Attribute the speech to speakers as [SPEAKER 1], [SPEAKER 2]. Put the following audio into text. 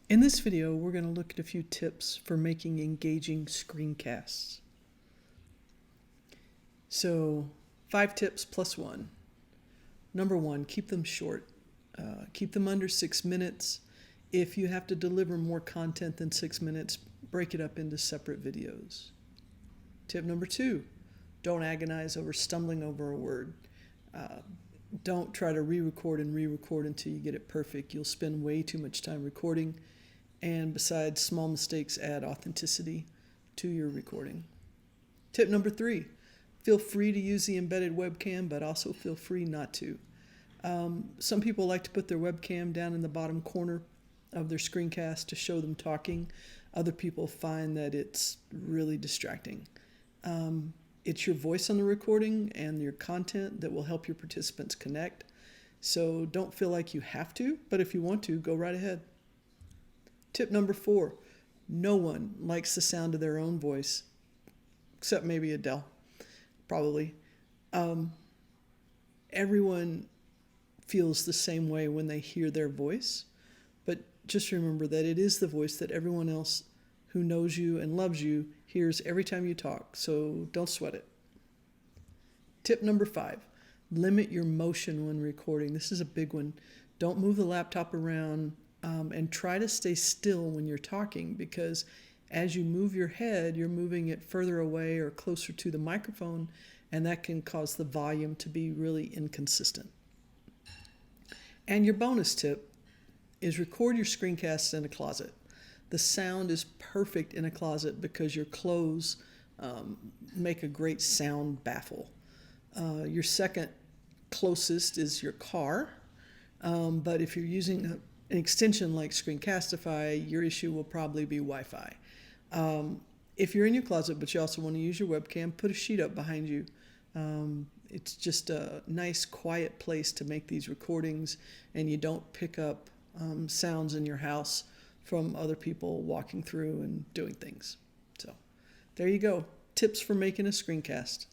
[SPEAKER 1] In this video, we're going to look at a few tips for making engaging screencasts. So, 5 tips plus 1. Number 1, keep them short. Keep them under 6 minutes. If you have to deliver more content than 6 minutes, break it up into separate videos. Tip number 2, don't agonize over stumbling over a word. Don't try to re-record and re-record until you get it perfect. You'll spend way too much time recording. And besides, small mistakes add authenticity to your recording. Tip number 3, feel free to use the embedded webcam, but also feel free not to. Some people like to put their webcam down in the bottom corner of their screencast to show them talking. Other people find that it's really distracting. It's your voice on the recording and your content that will help your participants connect. So don't feel like you have to, but if you want to, go right ahead. Tip number 4, no one likes the sound of their own voice, except maybe Adele, probably. Everyone feels the same way when they hear their voice, but just remember that it is the voice that everyone else who knows you and loves you hears every time you talk, so don't sweat it. Tip number 5, limit your motion when recording. This is a big one. Don't move the laptop around. And try to stay still when you're talking, because as you move your head, you're moving it further away or closer to the microphone, and that can cause the volume to be really inconsistent. And your bonus tip is record your screencasts in a closet. The sound is perfect in a closet because your clothes make a great sound baffle. Your second closest is your car, but if you're using an extension like Screencastify, your issue will probably be Wi-Fi. If you're in your closet but you also want to use your webcam, put a sheet up behind you. It's just a nice quiet place to make these recordings, and you don't pick up sounds in your house from other people walking through and doing things. So there you go, tips for making a screencast.